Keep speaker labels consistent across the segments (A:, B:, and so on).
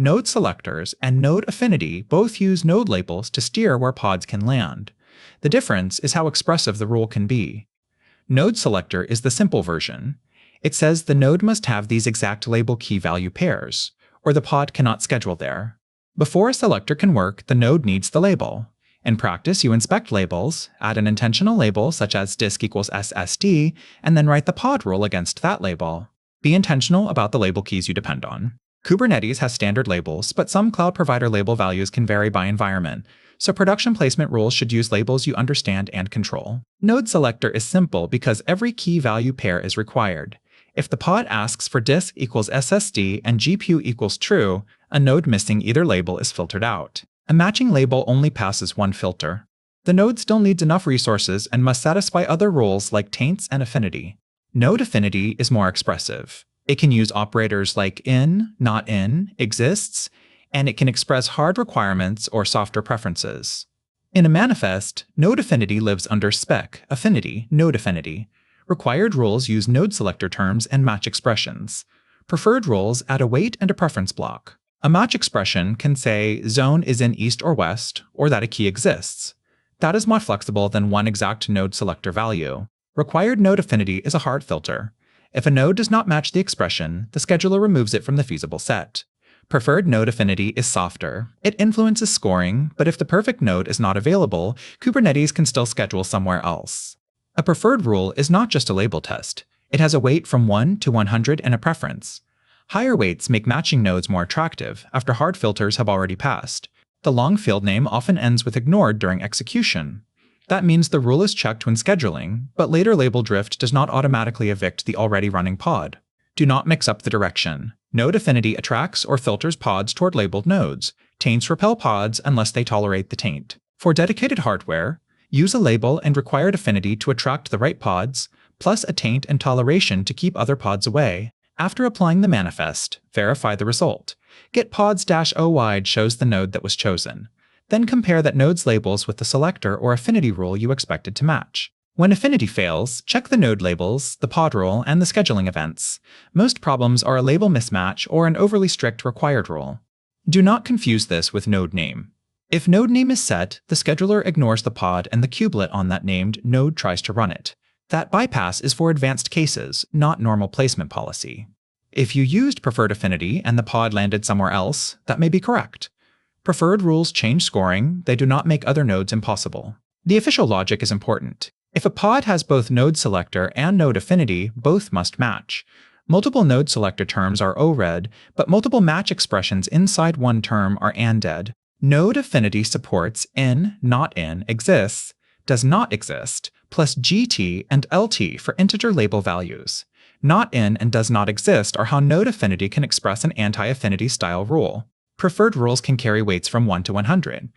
A: Node selectors and node affinity both use node labels to steer where pods can land. The difference is how expressive the rule can be. NodeSelector is the simple version. It says the node must have these exact label key value pairs, or the pod cannot schedule there. Before a selector can work, the node needs the label. In practice, you inspect labels, add an intentional label such as disk equals SSD, and then write the pod rule against that label. Be intentional about the label keys you depend on. Kubernetes has standard labels, but some cloud provider label values can vary by environment, so production placement rules should use labels you understand and control. NodeSelector is simple because every key value pair is required. If the pod asks for disk equals SSD and GPU equals true, a node missing either label is filtered out. A matching label only passes one filter. The node still needs enough resources and must satisfy other rules like taints and affinity. Node affinity is more expressive. It can use operators like in, not in, exists, and it can express hard requirements or softer preferences. In a manifest, node affinity lives under spec, affinity, node affinity. Required rules use node selector terms and match expressions. Preferred rules add a weight and a preference block. A match expression can say zone is in east or west, or that a key exists. That is more flexible than one exact node selector value. Required node affinity is a hard filter. If a node does not match the expression, the scheduler removes it from the feasible set. Preferred node affinity is softer. It influences scoring, but if the perfect node is not available, Kubernetes can still schedule somewhere else. A preferred rule is not just a label test. It has a weight from 1 to 100 and a preference. Higher weights make matching nodes more attractive after hard filters have already passed. The long field name often ends with ignored during execution. That means the rule is checked when scheduling, but later label drift does not automatically evict the already running pod. Do not mix up the direction. Node affinity attracts or filters pods toward labeled nodes. Taints repel pods unless they tolerate the taint. For dedicated hardware, use a label and required affinity to attract the right pods, plus a taint and toleration to keep other pods away. After applying the manifest, verify the result. Get pods-o wide shows the node that was chosen. Then compare that node's labels with the selector or affinity rule you expected to match. When affinity fails, check the node labels, the pod rule, and the scheduling events. Most problems are a label mismatch or an overly strict required rule. Do not confuse this with node name. If node name is set, the scheduler ignores the pod and the kubelet on that named node tries to run it. That bypass is for advanced cases, not normal placement policy. If you used preferred affinity and the pod landed somewhere else, that may be correct. Preferred rules change scoring, they do not make other nodes impossible. The official logic is important. If a pod has both node selector and node affinity, both must match. Multiple node selector terms are O-red, but multiple match expressions inside one term are AND-ed. Node affinity supports in, not in, exists, does not exist, plus GT and LT for integer label values. Not in and does not exist are how node affinity can express an anti-affinity style rule. Preferred rules can carry weights from 1 to 100.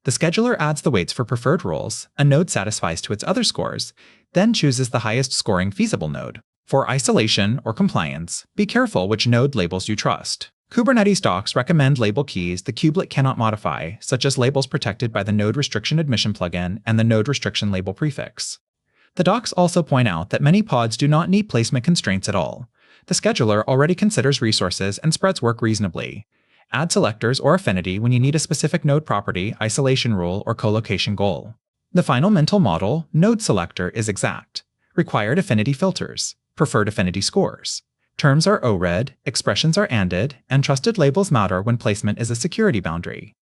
A: The scheduler adds the weights for preferred rules, a node satisfies to its other scores, then chooses the highest scoring feasible node. For isolation or compliance, be careful which node labels you trust. Kubernetes docs recommend label keys the kubelet cannot modify, such as labels protected by the node restriction admission plugin and the node restriction label prefix. The docs also point out that many pods do not need placement constraints at all. The scheduler already considers resources and spreads work reasonably. Add selectors or affinity when you need a specific node property, isolation rule, or colocation goal. The final mental model, nodeSelector, is exact. Required affinity filters. Preferred affinity scores. Terms are O-red, expressions are AND-ed, and trusted labels matter when placement is a security boundary.